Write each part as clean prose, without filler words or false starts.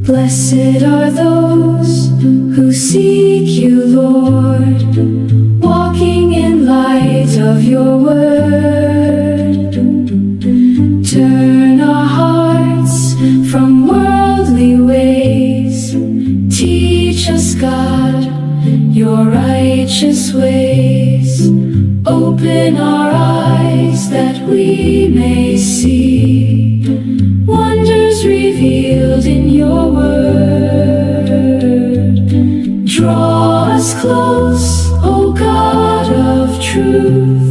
Blessed are those who seek you, Lord, walking in light of your word. Turn our hearts from worldly ways. Teach us, God, your righteous ways. Open our eyes that we may see wonders revealed in your word. Draw us close, O God of truth.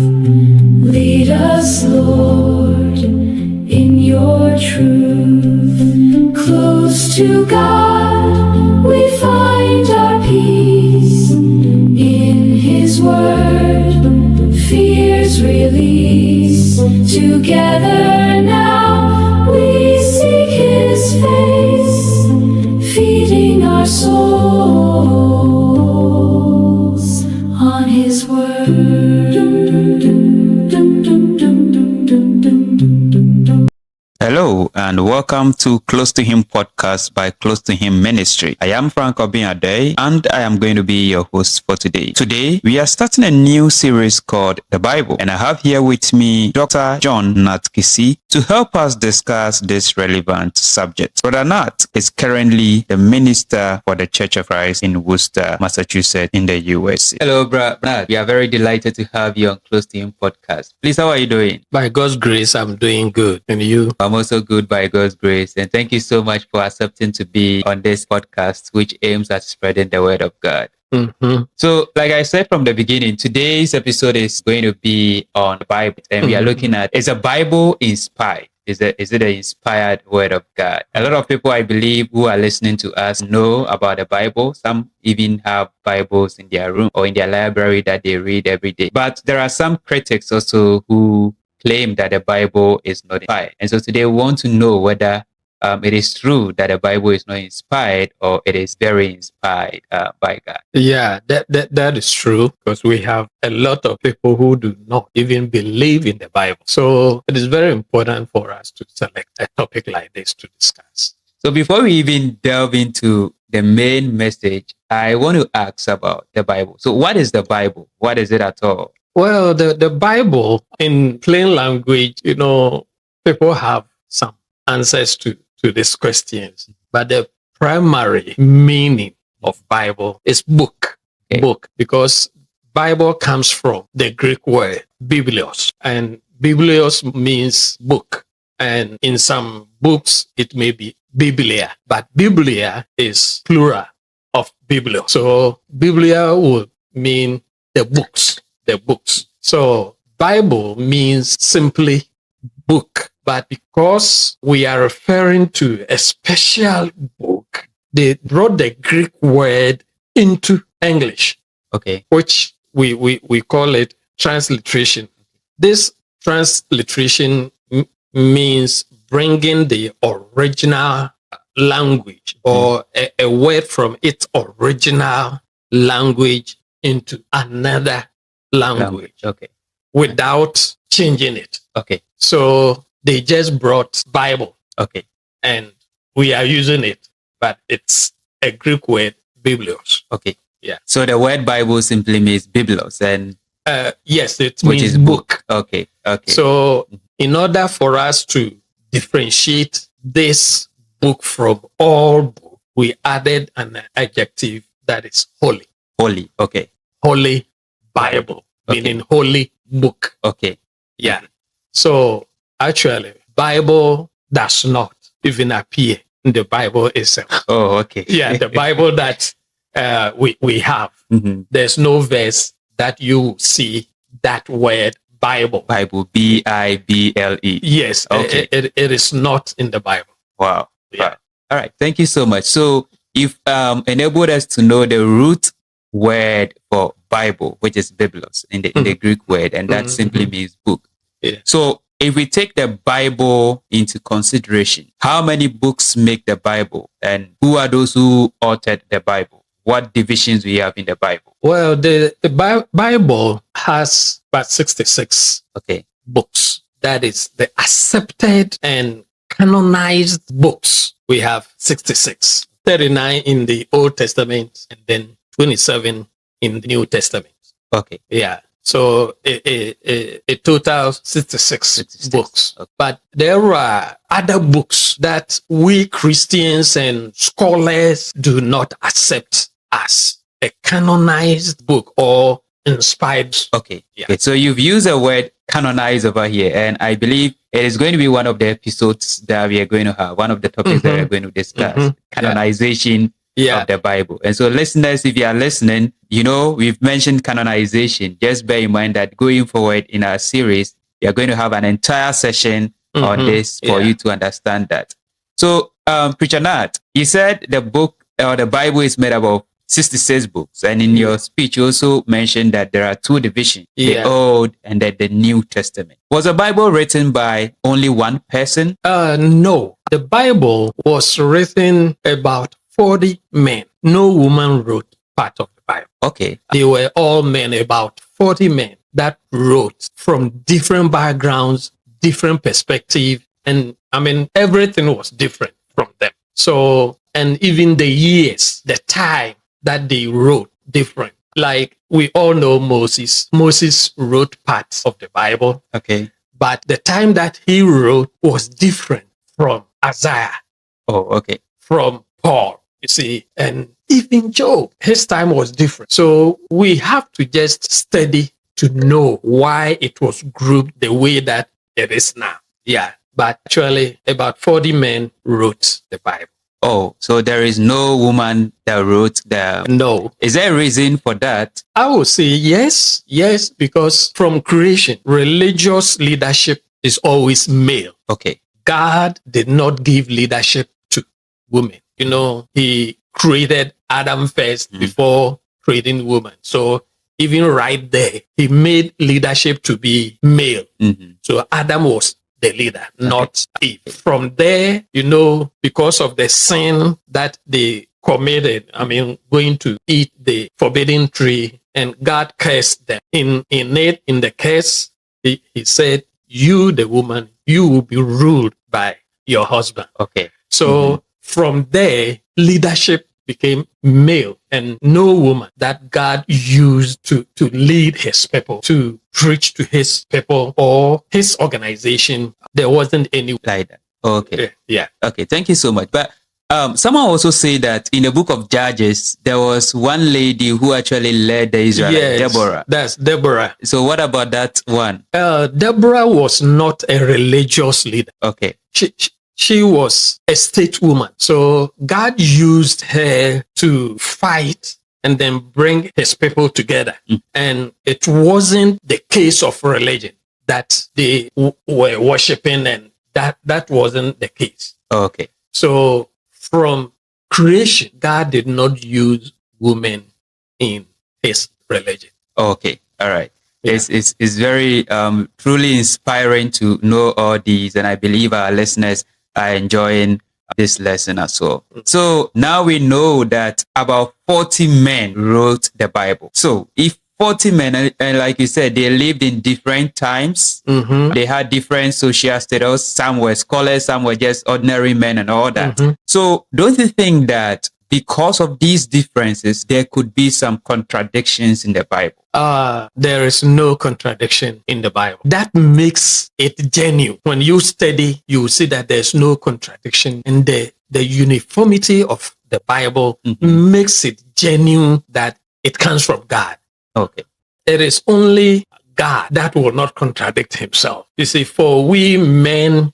Lead us, Lord, in your truth. Close to God, we find our peace. In his word, fears release. Together now we seek his face, feeding our souls on his word. Hello and welcome to Close to Him podcast by Close to Him Ministry. I am Frank Obiade and I am going to be your host for today. Today we are starting a new series called The Bible, and I have here with me Dr. John Natkisi to help us discuss this relevant subject. Brother Nat is currently the minister for the Church of Christ in Worcester, Massachusetts in the USA. Hello, Brother Nat. We are very delighted to have you on Close to Him podcast. Please, how are you doing? By God's grace, I'm doing good. And you? I'm also good by God's grace. And thank you so much for accepting to be on this podcast, which aims at spreading the word of God. Mm-hmm. So, like I said from the beginning, today's episode is going to be on the Bible. And we are looking at, is a Bible inspired? Is it an inspired word of God? A lot of people, I believe, who are listening to us know about the Bible. Some even have Bibles in their room or in their library that they read every day. But there are some critics also who claim that the Bible is not inspired. And so today we want to know whether it is true that the Bible is not inspired or it is very inspired by God. Yeah, that is true, because we have a lot of people who do not even believe in the Bible. So it is very important for us to select a topic like this to discuss. So before we even delve into the main message, I want to ask about the Bible. So what is the Bible? What is it at all? Well, the Bible, in plain language, people have some answers to these questions. But the primary meaning of Bible is book. Okay. Book, because Bible comes from the Greek word biblios, and biblios means book. And in some books, it may be biblia, but biblia is plural of biblio. So biblia would mean the books. So Bible means simply book, but because we are referring to a special book, they brought the Greek word into English, Okay. which we call it transliteration. This transliteration means bringing the original language or a word from its original language into another language Okay. without changing it. Okay. So they just brought Bible Okay. and we are using it, but it's a Greek word, biblios. Okay. Yeah. So the word Bible simply means biblos, and Yes, it which means is book. Okay. Okay. So in order for us to differentiate this book from all book, we added an adjective that is holy. holy. Okay. Holy Bible, Okay. meaning holy book. Okay. Yeah. So actually, Bible does not even appear in the Bible itself. Oh, okay. Yeah, the Bible that we have, Mhm. there's no verse that you see that word Bible. Bible, Bible. Yes, Okay. it is not in the Bible. Wow. Yeah. Wow. All right. Thank you so much. So you've enabled us to know the root word for Bible, which is biblos in the Greek word, and that simply means book. Yeah. So if we take the Bible into consideration, how many books make the Bible, and who are those who authored the Bible? What divisions we have in the Bible? Well, the Bible has about 66 Okay. books. That is the accepted and canonized books. We have 66. 39 in the Old Testament and then 27 in the New Testament. Okay. Yeah. So a total 66 66. books. Okay. But there are other books that we Christians and scholars do not accept as a canonized book or inspired. Okay. Yeah. Okay. So you've used the word canonize over here, and I believe it is going to be one of the episodes that we are going to have, one of the topics that we're going to discuss, canonization Yeah. of the Bible. And so listeners, if you are listening, you know, we've mentioned canonization. Just bear in mind that going forward in our series, we are going to have an entire session on this for you to understand that. So, Preacher Nat, you said the book or the Bible is made up of 66 books. And in your speech, you also mentioned that there are two divisions, the Old and then the New Testament. Was the Bible written by only one person? No. The Bible was written about 40 men. No woman wrote part of the Bible. Okay. They were all men, about 40 men that wrote from different backgrounds, different perspective. And I mean, everything was different from them. So, and even the years, the time that they wrote different. Like we all know Moses. Moses wrote parts of the Bible. Okay. But the time that he wrote was different from Isaiah, Oh, okay. from Paul, you see, and even Job, his time was different. So we have to just study to know why it was grouped the way that it is now. Yeah. But actually, about 40 men wrote the Bible. Oh, so there is no woman that wrote the... No. Is there a reason for that? I would say yes, because from creation, religious leadership is always male. Okay. God did not give leadership to women. You know, he created Adam first before creating woman. So even right there, he made leadership to be male. So Adam was the leader, not Eve. From there, you know, because of the sin that they committed, I mean, going to eat the forbidden tree, and God cursed them. In the curse, he said, you, the woman, you will be ruled by your husband. Okay. So from there, leadership became male, and no woman that God used to lead his people, to preach to his people or his organization, there wasn't any Like that. Okay. Yeah. Okay. Thank you so much. But someone also say that in the book of Judges, there was one lady who actually led the Israelites, Deborah. That's Deborah. So what about that one? Deborah was not a religious leader. Okay. She was a state woman. So God used her to fight and then bring his people together. And it wasn't the case of religion that they were worshiping, and that wasn't the case. Okay. So from creation, God did not use women in his religion. Okay. All right. Yeah. It's very truly inspiring to know all these, and I believe our listeners are enjoying this lesson as well. So now we know that about 40 men wrote the Bible. So if 40 men, and like you said, they lived in different times, they had different social status, some were scholars, some were just ordinary men and all that. So don't you think that because of these differences, there could be some contradictions in the Bible? There is no contradiction in the Bible. That makes it genuine. When you study, you will see that there's no contradiction, and the uniformity of the Bible makes it genuine, that it comes from God. Okay. It is only God that will not contradict himself. You see, for we men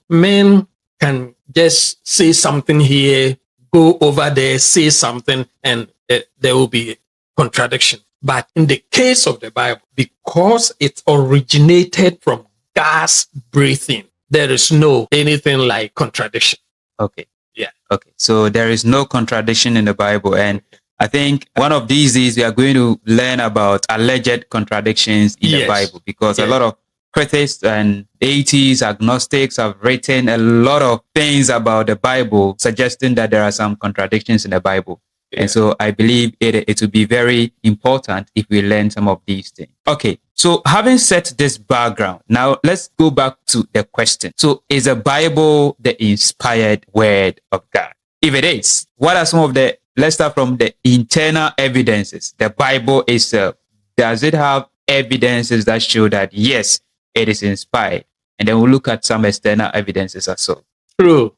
can just say something here, go over there, say something, and there will be contradiction. But in the case of the Bible, because it originated from God's breathing, there is no anything like contradiction. Okay. Yeah. Okay. So there is no contradiction in the Bible. And I think one of these days we are going to learn about alleged contradictions in the Bible, because a lot of critics and atheists, agnostics have written a lot of things about the Bible, suggesting that there are some contradictions in the Bible. And so I believe it will be very important if we learn some of these things. Okay, so having set this background, now let's go back to the question. So is the Bible the inspired word of God? if it is, what are some of the, let's start from the internal evidences. The Bible itself, does it have evidences that show that, yes, it is inspired? And then we'll look at some external evidences as well. True.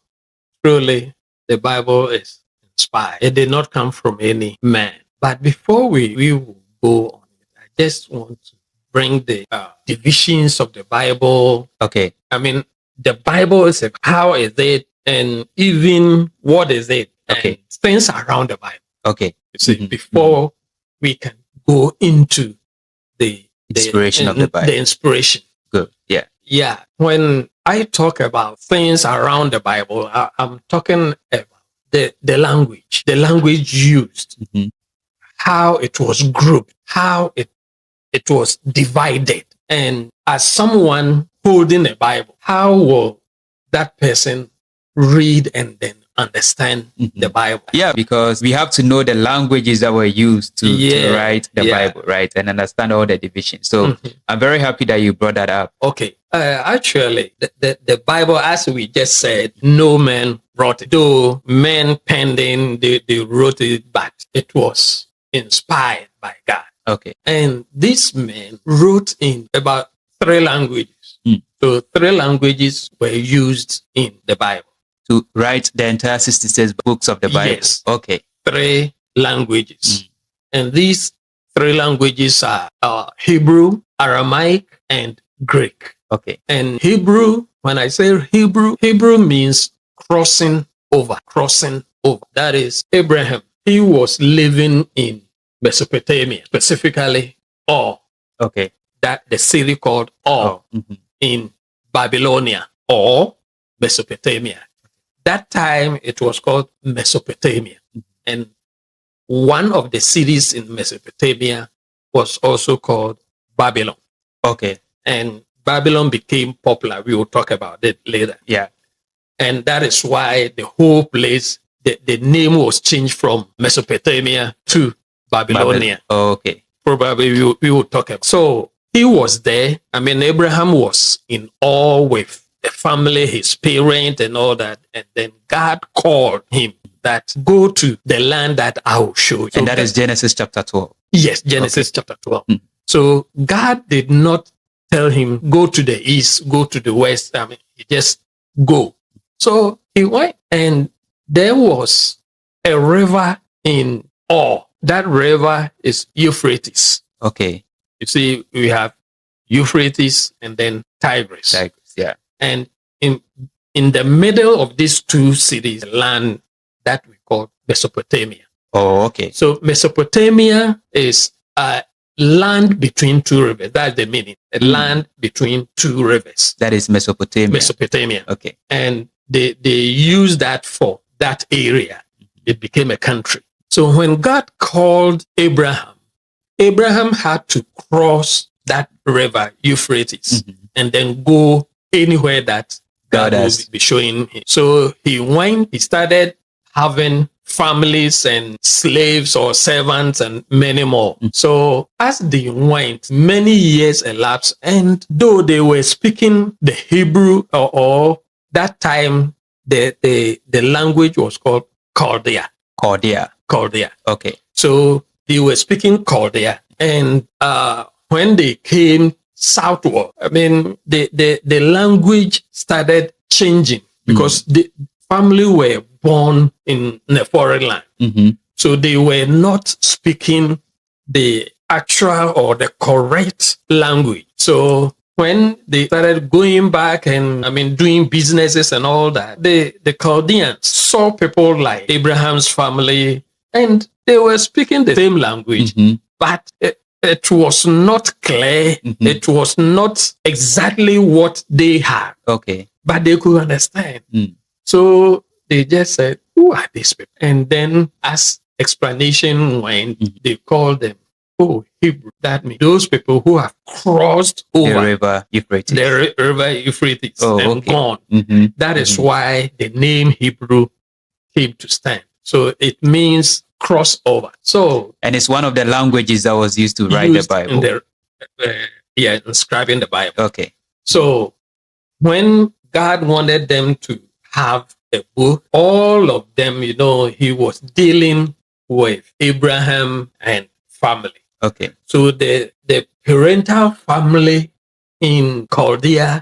Truly, the Bible is inspired. It did not come from any man. But before we will go on it, I just want to bring the divisions of the Bible. Okay. I mean, the Bible is how is it, and even what is it, Okay. and things around the Bible. Okay. You see, Mhm. before we can go into the Inspiration of the Bible. The inspiration. Good. Yeah. Yeah. When I talk about things around the Bible, I'm talking about the language used, Mhm. how it was grouped, how it was divided. And as someone holding a Bible, how will that person read and then understand Mhm. the Bible? Yeah, because we have to know the languages that were used to Yeah, write the yeah. Bible, right? And understand all the divisions. So Mhm. I'm very happy that you brought that up. Okay. Actually, the Bible, as we just said, no man wrote it. Though men penned in, they wrote it, but it was inspired by God. Okay. And these men wrote in about 3 languages. Mm. So 3 languages were used in the Bible. To write the entire 66 books of the Bible. Yes. Okay. 3 languages. And these 3 languages are Hebrew, Aramaic, and Greek. Okay. And Hebrew, when I say Hebrew means crossing over. That is Abraham. He was living in Mesopotamia, specifically Ur, Okay. that the city called Ur Mhm. in Babylonia or Mesopotamia. That time it was called Mesopotamia. And one of the cities in Mesopotamia was also called Babylon. Okay. And Babylon became popular. We will talk about it later. Yeah. And that is why the whole place, the name was changed from Mesopotamia to Babylonia. Okay. Probably we will talk about. So he was there. I mean, Abraham was in awe with the family, his parents, and all that. And then God called him that go to the land that I will show you. And that is Genesis chapter 12. Yes, Genesis chapter 12. Hmm. So God did not tell him, go to the east, go to the west. I mean, he just go. So he went, and there was a river in Ur. That river is Euphrates. Okay. You see, we have Euphrates and then Tigris. Tigris. Yeah. And in the middle of these 2 cities, land that we call Mesopotamia. Oh, okay. So Mesopotamia is a land between 2 rivers. That's the meaning. A land between 2 rivers. That is Mesopotamia. Mesopotamia. Okay. And they use that for that area. It became a country. So when God called Abraham, Abraham had to cross that river, Euphrates, Mhm. and then go anywhere that God God will has. be showing him. So he went, he started having families and slaves or servants and many more. So as they went, many years elapsed, and though they were speaking the Hebrew or that time, the language was called Chaldea. Chaldea. Okay. So they were speaking Chaldea, and when they came southward, I mean, the language started changing because the family were born in a foreign land. Mm-hmm. So they were not speaking the actual or the correct language. So when they started going back and doing businesses and all that, the Chaldeans saw people like Abraham's family, and they were speaking the same language, Mm-hmm. but it was not clear. Mhm. It was not exactly what they had, Okay. but they could understand. Mm. So they just said, who are these people? And then as explanation went, they called them, Hebrew. That means those people who have crossed The over river Euphrates. the river Euphrates Oh, and okay. gone. Mm-hmm. That is why the name Hebrew came to stand. So it means crossover. So And it's one of the languages that was used to write the used Bible. in inscribing the Bible. Okay. So when God wanted them to have a book. All of them, he was dealing with Abraham and family. Okay. So the parental family in Chaldea,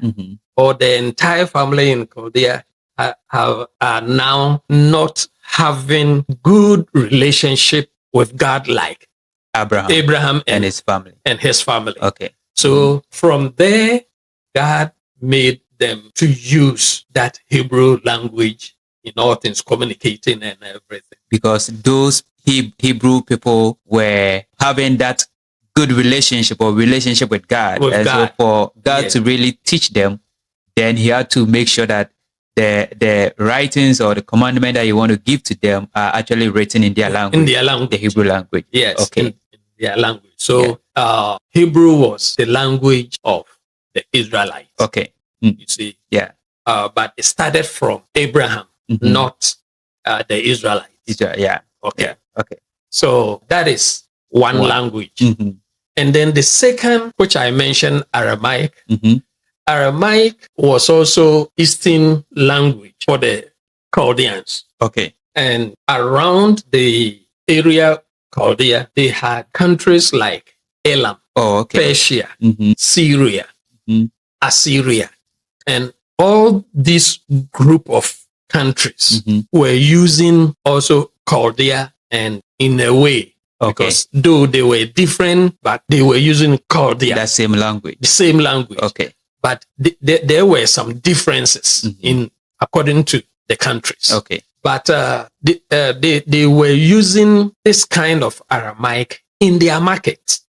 or the entire family in Chaldea are now not having good relationship with God like Abraham and his family. Okay. So from there, God made them to use that Hebrew language in all things, communicating and everything. Because those Hebrew people were having that good relationship with God. So for God to really teach them, then he had to make sure that the writings or the commandment that you want to give to them are actually written in their language. The Hebrew language. Yes. Okay. In their language. So Hebrew was the language of the Israelites. Okay. You see. Yeah. But it started from Abraham, not the Israelites. Israel, yeah. Okay. Yeah. Okay. So that is one language. And then the second, which I mentioned, Aramaic. Aramaic was also Eastern language for the Chaldeans. Okay. And around the area Chaldea, they had countries like Elam, Persia, Syria, Assyria, and all this group of countries were using also Chaldea, and in a way, because though they were different, but they were using Chaldea. The same language. The same language. Okay. But there were some differences according to the countries. Okay. But they were using this kind of Aramaic in their markets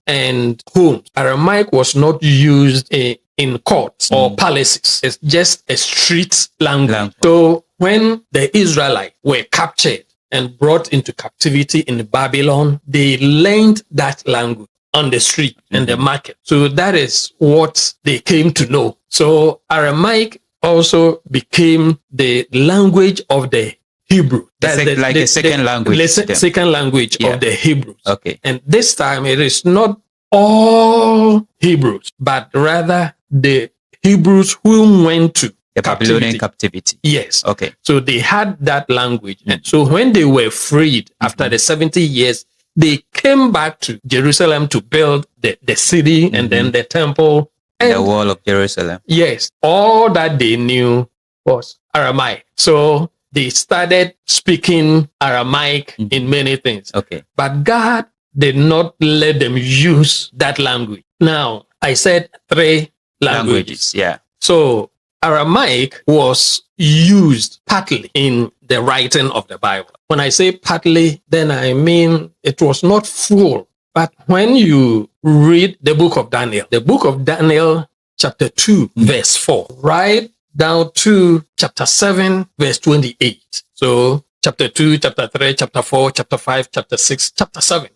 and homes. Aramaic was not used in courts or palaces. It's just a street language. So when the Israelites were captured and brought into captivity in Babylon, they learned that language on the street and the market. So that is what they came to know. So Aramaic also became the language of the Hebrew. That's a second language. Second language of the Hebrews. Okay. And this time it is not all Hebrews, but rather the Hebrews who went to the Babylonian captivity. Yes. Okay. So they had that language. And so when they were freed after the 70 years, they came back to Jerusalem to build the city and then the temple. And the wall of Jerusalem. Yes. All that they knew was Aramaic. So they started speaking Aramaic in many things. Okay. But God did not let them use that language. Now, I said 3 languages. Yeah. So Aramaic was used partly in the writing of the Bible. When I say partly, then I mean it was not full. But when you read the book of Daniel, chapter 2, verse 4, right down to chapter 7, verse 28. So chapter 2, chapter 3, chapter 4, chapter 5, chapter 6, chapter 7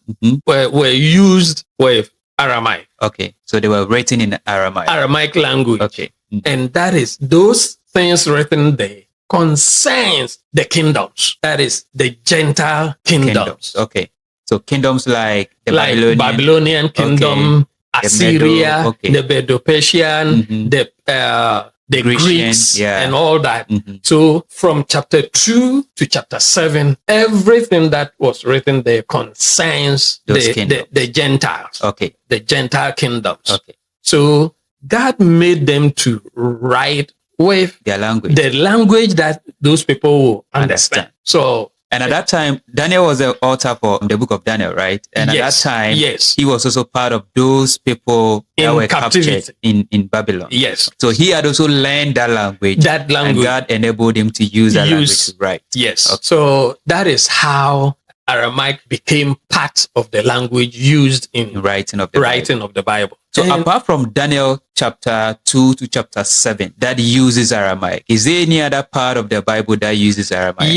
were used with Aramaic. Okay. So they were written in Aramaic language. Okay. And that is those things written there concerns the kingdoms. That is the Gentile kingdoms. Okay. So kingdoms like the Babylonian kingdom, Assyria, the Medo-Persian, the Greeks, and all that. So from chapter 2 to chapter 7, everything that was written there concerns the Gentiles. Okay. The Gentile kingdoms. Okay. So God made them to write with their language, the language that those people will understand. So, and at that time, Daniel was the author for the book of Daniel, right? And at that time, he was also part of those people that were captured in Babylon. Yes. So he had also learned that language. And God enabled him to use that language to write. Yes. Okay. So that is how Aramaic became part of the language used in writing of the Bible. So apart from Daniel chapter 2 to chapter 7 that uses Aramaic, is there any other part of the Bible that uses Aramaic?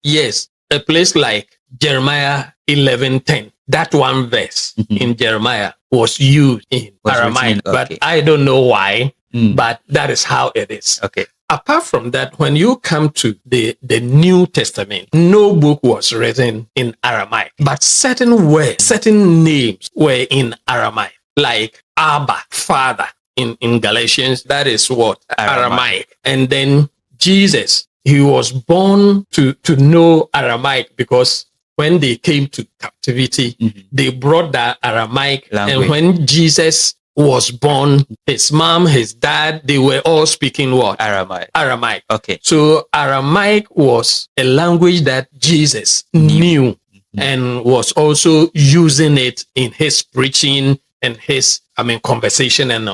Yes. A place like Jeremiah 11:10, that one verse in Jeremiah was used in Aramaic, but I don't know why, but that is how it is. Okay. Apart from that, when you come to the New Testament, no book was written in Aramaic, but certain words, certain names were in Aramaic, like Abba, Father, in Galatians, that is what? Aramaic. And then Jesus he was born to know Aramaic, because when they came to captivity, they brought the Aramaic. Language. And when Jesus was born, his mom, his dad, they were all speaking what? Aramaic. Aramaic. Okay. So Aramaic was a language that Jesus knew and was also using it in his preaching and his, conversation and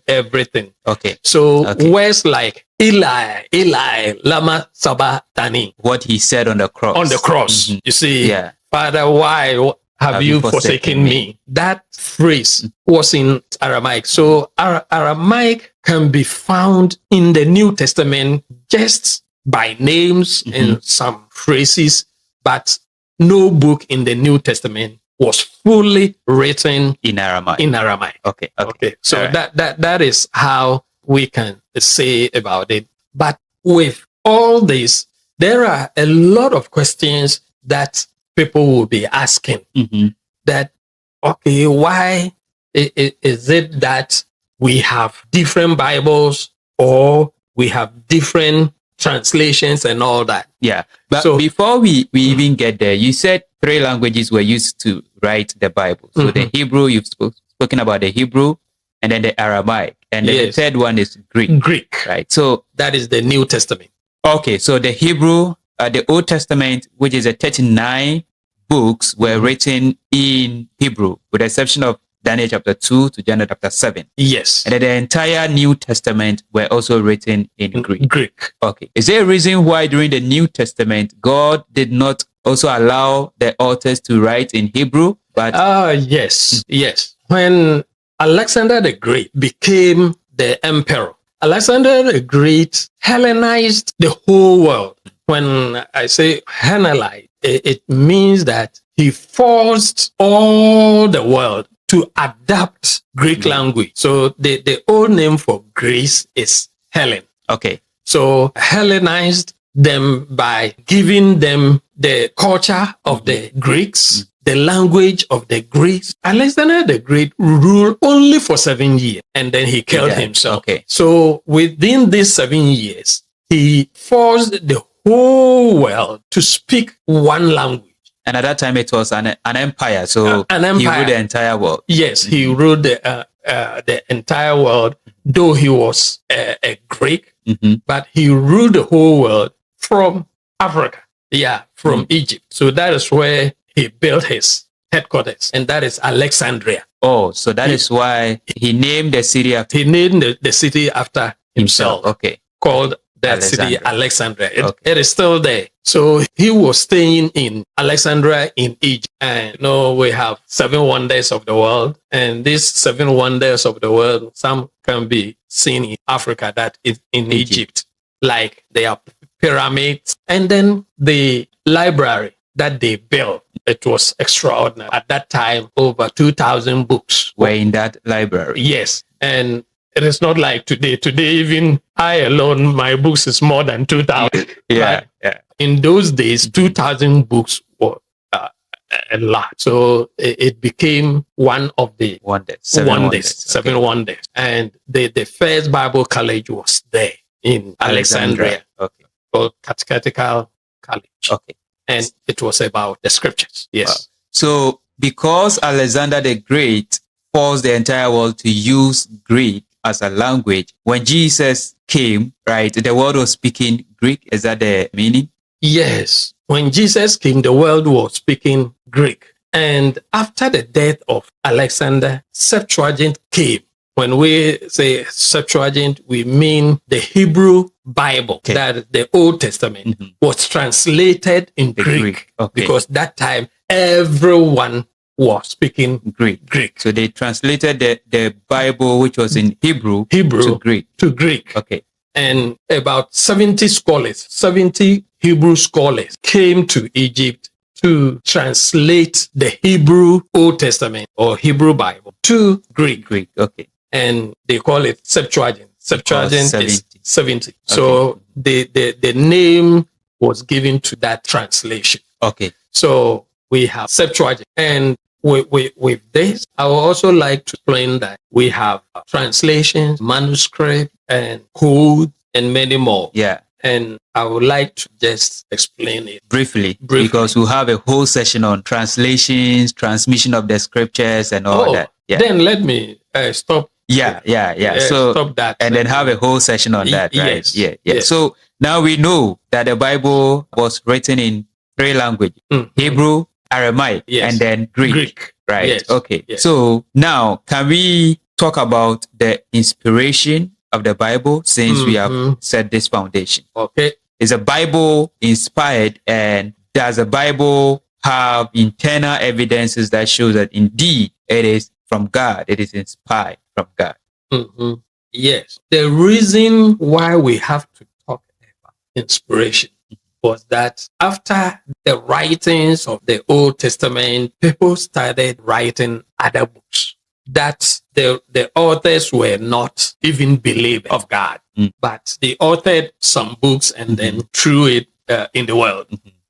everything. Okay. So Okay. words like Eli, Eli, lama sabachthani, What he said on the cross. on the cross. You see, Yeah. Father, why have you forsaken me? That phrase was in Aramaic. So Aramaic can be found in the New Testament just by names and some phrases, but no book in the New Testament was fully written In Aramaic. in Aramaic. Okay. Okay. So All right. that is how we can say about it. But with all this, there are a lot of questions that people will be asking. That, okay, why is it that we have different Bibles or we have different translations and all that? Yeah. But So- before we even get there, you said 3 languages were used to write the Bible. So the Hebrew, you've spoken about the Hebrew, and then the Aramaic. And then the Yes. third one is Greek. Greek. Right. So, That is the New Testament. okay. So the Hebrew, the Old Testament, which is a 39 books, were written in Hebrew, with the exception of Daniel chapter 2 to Daniel chapter 7. Yes. And then the entire New Testament were also written in Greek. Greek. Okay. Is there a reason why during the New Testament, God did not also allow the authors to write in Hebrew? But Yes. Yes. When Alexander the Great became the emperor, Alexander the Great Hellenized the whole world. When I say Hellenized, it means that he forced all the world to adapt Greek language. So the old name for Greece is Hellen. okay. So Hellenized them by giving them the culture of the Greeks, the language of the Greeks. Alexander the Great ruled only for 7 years, and then he killed died. himself. Okay. So within these 7 years, he forced the whole world to speak one language. And at that time, it was an empire. So An he empire. ruled the entire world. Yes, he ruled the entire world, though he was a Greek, but he ruled the whole world from Africa. Yeah, from Egypt. So that is where he built his headquarters, and that is Alexandria. Oh, so that is why he named the city after He named the city after himself, Okay. called that city Alexandria. Alexandria. It is still there. So he was staying in Alexandria in Egypt. And we have 7 wonders of the world. And these 7 wonders of the world, some can be seen in Africa, that is in Egypt. Like their pyramids. And then the library that they built. It was extraordinary. At that time, over 2,000 books Were in that library. Yes. And it is not like today. Today, even I alone, my books is more than 2,000. Yeah. Right? Yeah. In those days, 2,000 books were a lot. So it became one of the Wonders. seven wonders. And the first Bible college was there in Alexandria, Okay. called Catechetical College. Okay. And it was about the scriptures. Yes. Wow. So because Alexander the Great forced the entire world to use Greek as a language, when Jesus came, right, the world was speaking Greek. Is that the meaning? Yes. When Jesus came, the world was speaking Greek. And after the death of Alexander, Septuagint came. When we say Septuagint, we mean the Hebrew Bible, Okay. that the Old Testament was translated in The Greek. Greek. Okay. Because that time, everyone was speaking Greek. Greek. So they translated the Bible, which was in Hebrew, Hebrew to Greek. to Greek. Okay. And about 70 scholars, 70 Hebrew scholars came to Egypt to translate the Hebrew Old Testament or Hebrew Bible to Greek. Greek. Okay. And they call it Septuagint. Septuagint is 70. 70. So the name was given to that translation. Okay. So we have Septuagint. And with this, I would also like to explain that we have translations, manuscript, and code, and many more. Yeah. And I would like to just explain it. Briefly, Briefly. because we'll have a whole session on translations, transmission of the scriptures, and all that. Yeah. Then let me stop. Yeah. So stop that. and then have a whole session on that, right? Yes. Yeah. Yes. So now we know that the Bible was written in 3 languages: Hebrew, Aramaic, Yes. and then Greek. Right. Yes. Okay. Yes. So now can we talk about the inspiration of the Bible since we have set this foundation? Okay. Is the Bible inspired, and does the Bible have internal evidences that shows that indeed it is from God? It is inspired from God. Yes. The reason why we have to talk about inspiration was that after the writings of the Old Testament, people started writing other books that the authors were not even believers of God, but they authored some books and then threw it in the world.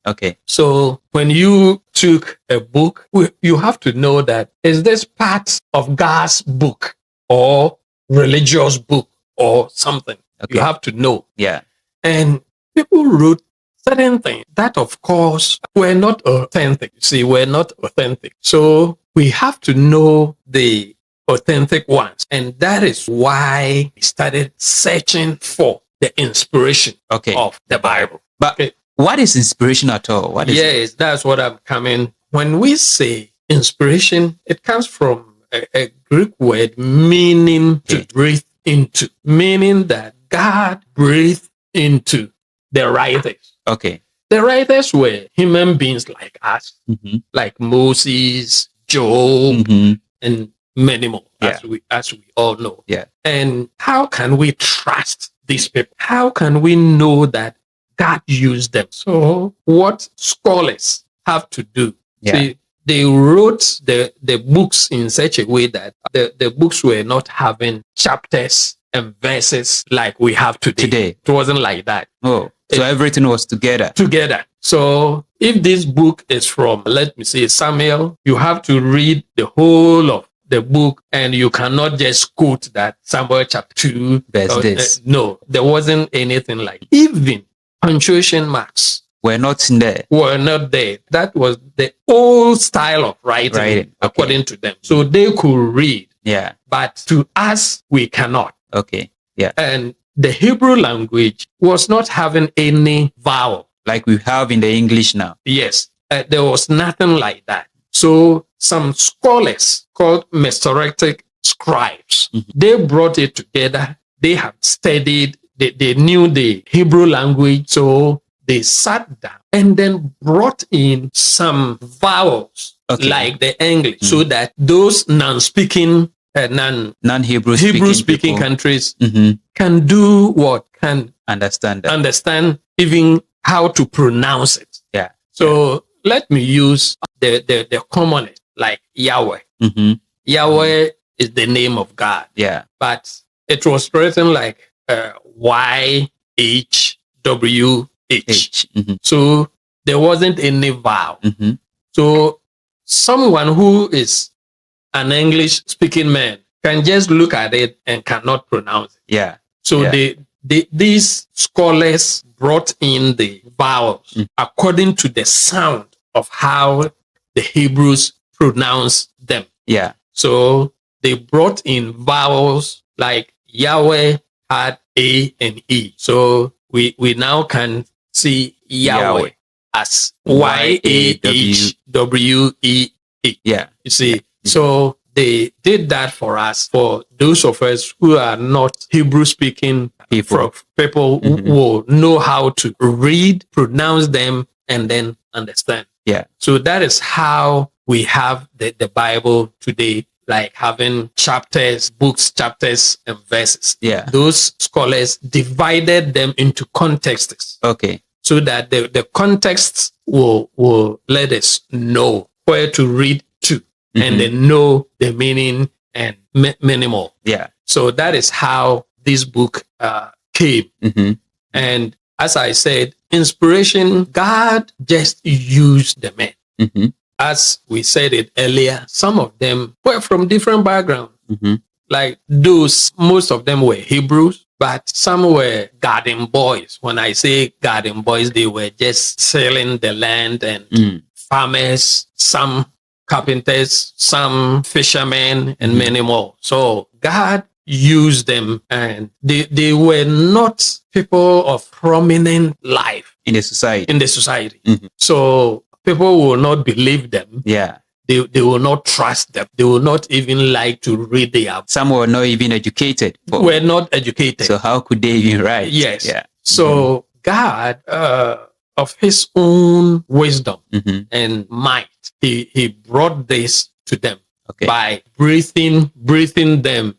Okay. So when you took a book, you have to know that is this part of God's book or religious book or something? Okay. You have to know. Yeah. And people wrote certain things that, of course, were not authentic. See, were not authentic. So we have to know the authentic ones. And that is why we started searching for the inspiration of the Bible. But what is inspiration at all? What is it? Yes, that's what I'm coming. When we say inspiration, it comes from a Greek word meaning to breathe into, meaning that God breathed into the writers. Okay. The writers were human beings like us, like Moses, Job, and many more, as we all know. Yeah. And how can we trust these people? How can we know that God used them? So what scholars have to do, see, they wrote the books in such a way that the books were not having chapters and verses like we have today. It wasn't like that. Oh, so everything was together. So if this book is from, let me say, Samuel, you have to read the whole of the book, and you cannot just quote that Samuel chapter 2. This. No, there wasn't anything like. Even punctuation marks were not there. That was the old style of writing. According to them. So they could read. Yeah. But to us, we cannot. Okay. Yeah. And the Hebrew language was not having any vowel. Like we have in the English now. Yes. There was nothing like that. So some scholars called Masoretic scribes, they brought it together. They have studied, they knew the Hebrew language. So they sat down and then brought in some vowels like the English, so that those non-speaking, non-Hebrew speaking countries can do what? Can understand even how to pronounce it. Yeah. So let me use the commonest, like Yahweh. Yahweh is the name of God. Yeah. But it was written like YHWH. So there wasn't any vowel. So someone who is an English speaking man can just look at it and cannot pronounce it. Yeah. So these scholars brought in the vowels according to the sound of how the Hebrews pronounce them. Yeah. So they brought in vowels like Yahweh had A and E. So we now can see Yahweh as YAHWEE. Yeah. You see, so they did that for us, for those of us who are not Hebrew speaking people who will know how to read, pronounce them, and then understand. Yeah. So that is how we have the Bible today, like having chapters, books, chapters, and verses. Yeah. Those scholars divided them into contexts. Okay. So that the contexts will let us know where to read to, and then know the meaning and many more. Yeah. So that is how this book came. And as I said, inspiration, God just used the men. As we said it earlier, some of them were from different backgrounds. Like those, most of them were Hebrews. but some were garden boys. When I say garden boys, they were just selling the land and farmers, some carpenters, some fishermen, and many more. So God used them, and they were not people of prominent life In the society. in the society. Mhm. So people will not believe them. Yeah. They will not trust them. They will not even like to read their. Some were not even educated. Were not educated. So how could they even write? Yes. Yeah. So God, of His own wisdom Mhm. and might, He brought this to them Okay. by breathing them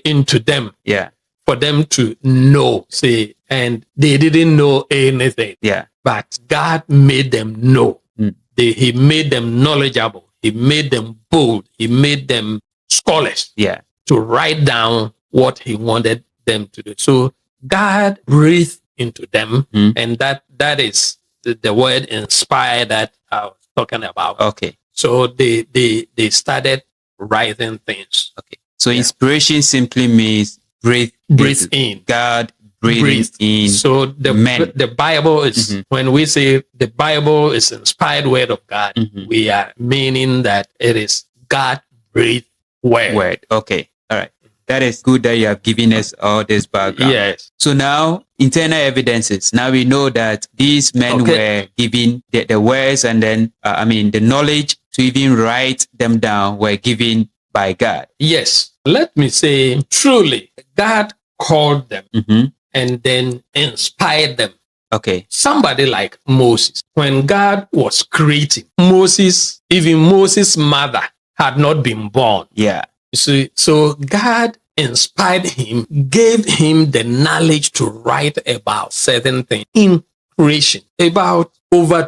into them Yeah. for them to know. See, and they didn't know anything, Yeah. but God made them know. Mm. He made them knowledgeable. He made them bold. He made them scholars Yeah. to write down what He wanted them to do. So God breathed into them, Mm. and that is the word inspired that I was talking about. Okay. So they started writing things. Okay. So Yeah. inspiration simply means breathe Breathe into in. God breathing Breathe. in. So the men. the Bible is Mhm. when we say the Bible is inspired word of God, Mhm. we are meaning that it is God breathed word. Word. Okay. All right. That is good that you have given us all this background. Yes. So now, internal evidences. Now we know that these men Okay. were given the words, and then, the knowledge to even write them down were given by God. Yes. Let me say truly, God called them Hmm. and then inspired them. Okay. Somebody like Moses, when God was creating Moses, even Moses' mother had not been born. Yeah. You see, so God inspired him, gave him the knowledge to write about certain things in creation, about over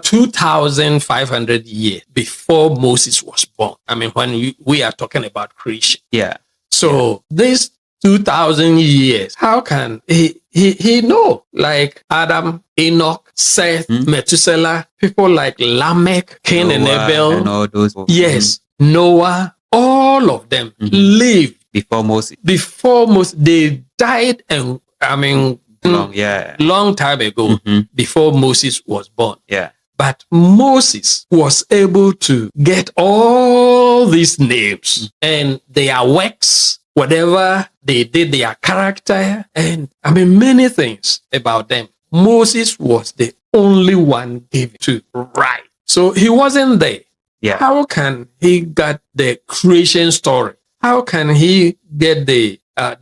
2,500 years before Moses was born. I mean, when we are talking about creation. Yeah. So this 2,000 years, how can he know? Like Adam, Enoch, Seth, Methuselah, people like Lamech, Cain and Noah Abel. and all those. Yes, Noah, all of them lived Before Moses. before Moses. They died, and Long. Yeah. long time ago, Mhm. before Moses was born. Yeah. But Moses was able to get all these names and their works, whatever they did, their character, and many things about them. Moses was the only one given to write. So he wasn't there. Yeah. How can he get the creation story? How can he get the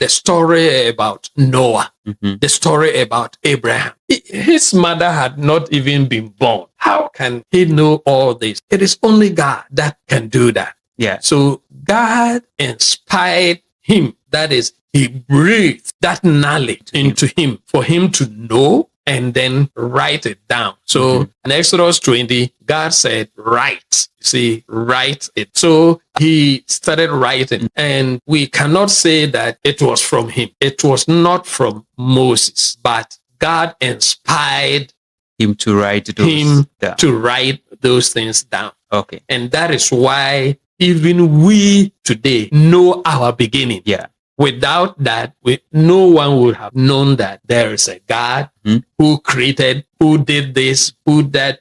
story about Noah, Mhm. the story about Abraham? His mother had not even been born. How can he know all this? It is only God that can do that. Yeah. So God inspired him. That is, he breathed that knowledge into him for him to know and then write it down. So in Exodus 20, God said, write. See, write it. So he started writing, and we cannot say that it was from him. It was not from Moses, but God inspired Him to write those him down. to write those things down. Okay. And that is why even we today know our beginning. Yeah. Without that, no one would have known that there is a God who created, who did this, who that,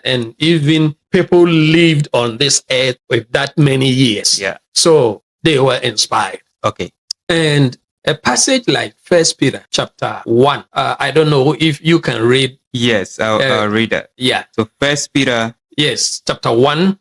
and even people lived on this earth with that many years. Yeah. So they were inspired. Okay. And a passage like First Peter chapter 1, I don't know if you can read. Yes, I'll read that. Yeah. So First Peter. Yes, chapter 1.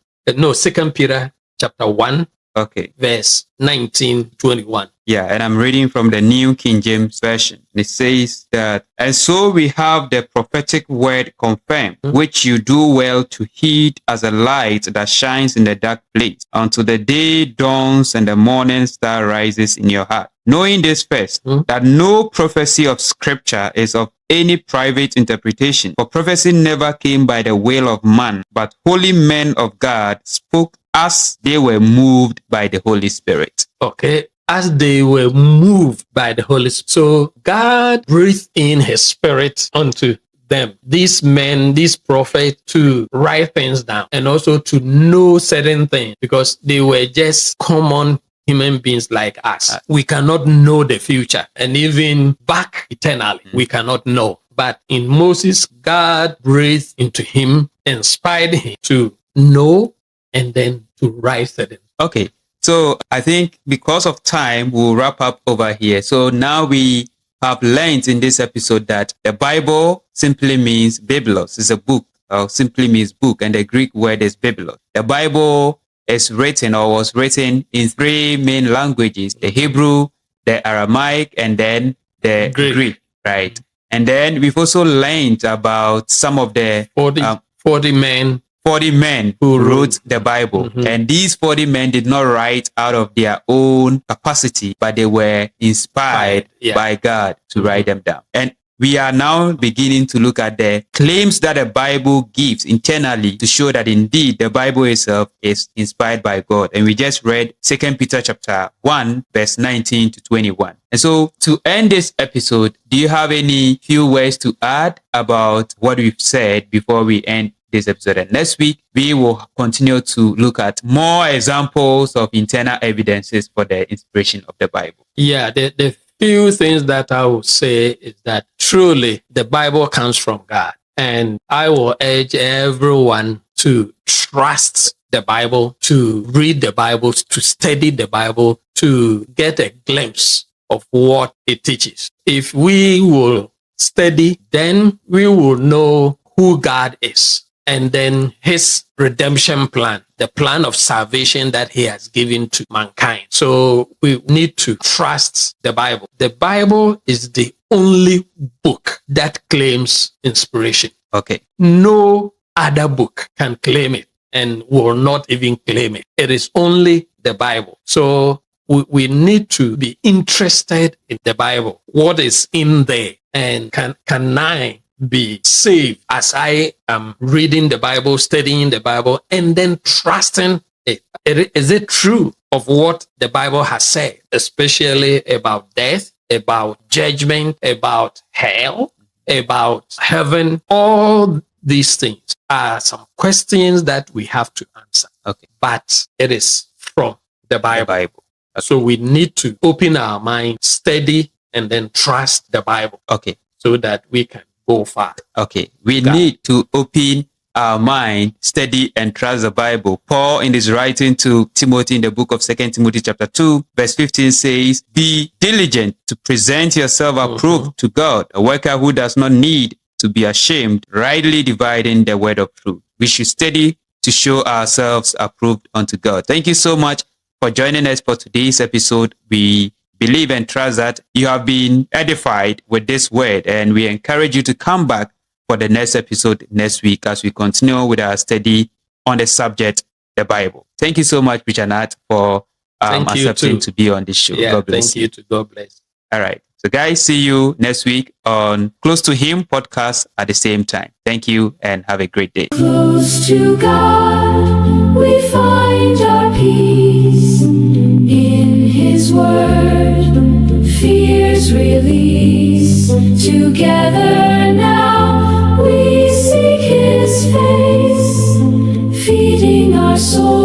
Second Peter chapter 1, Okay. verse 19, 21. Yeah, and I'm reading from the New King James Version. It says that, and so we have the prophetic word confirmed, which you do well to heed as a light that shines in the dark place, until the day dawns and the morning star rises in your heart. Knowing this first, that no prophecy of Scripture is of any private interpretation, for prophecy never came by the will of man, but holy men of God spoke as they were moved by the Holy Spirit. Okay. As they were moved by the Holy Spirit. So God breathed in his spirit unto them, these men, these prophets, to write things down and also to know certain things, because they were just common human beings like us. We cannot know the future, and even back eternally, we cannot know. But in Moses, God breathed into him, inspired him to know and then to write them. Okay. So I think because of time, we'll wrap up over here. So now we have learned in this episode that the Bible simply means Biblos. It's a book, or simply means book, and the Greek word is Biblos. The Bible is written or was written in three main languages: the Hebrew, the Aramaic, and then the Greek, right? And then we've also learned about some of the 40 men who wrote the Bible. And these 40 men did not write out of their own capacity, but they were inspired by God to write them down. And we are now beginning to look at the claims that the Bible gives internally to show that indeed the Bible itself is inspired by God. And we just read 2 Peter chapter 1, verse 19 to 21. And so to end this episode, do you have any few words to add about what we've said before we end this episode? And next week, we will continue to look at more examples of internal evidences for the inspiration of the Bible. Yeah, the few things that I will say is that truly the Bible comes from God. And I will urge everyone to trust the Bible, to read the Bible, to study the Bible, to get a glimpse of what it teaches. If we will study, then we will know who God is, and then his redemption plan, the plan of salvation that he has given to mankind. So we need to trust the Bible. The Bible is the only book that claims inspiration. Okay. No other book can claim it and will not even claim it. It is only the Bible. So we need to be interested in the Bible. What is in there? And can I be saved as I am reading the Bible, studying the Bible, and then trusting it? Is it true of what the Bible has said, especially about death, about judgment, about hell, about heaven? All these things are some questions that we have to answer. Okay. But it is from the Bible. Okay. So we need to open our mind, study, and then trust the Bible. Okay. So that we can go far. Okay. We need to open our mind, study, and trust the Bible. Paul, in his writing to Timothy in the book of 2 Timothy chapter 2, verse 15 says, "Be diligent to present yourself approved to God, a worker who does not need to be ashamed, rightly dividing the word of truth." We should study to show ourselves approved unto God. Thank you so much for joining us for today's episode. We believe and trust that you have been edified with this word, and we encourage you to come back for the next episode next week as we continue with our study on the subject, the Bible. Thank you so much, Preacher Nat, for accepting to be on this show. Yeah, God bless you too. God bless. All right. So guys, see you next week on Close to Him podcast at the same time. Thank you and have a great day. Close to God, we find our peace in His Word. Fears release. Together now we seek His face, feeding our souls.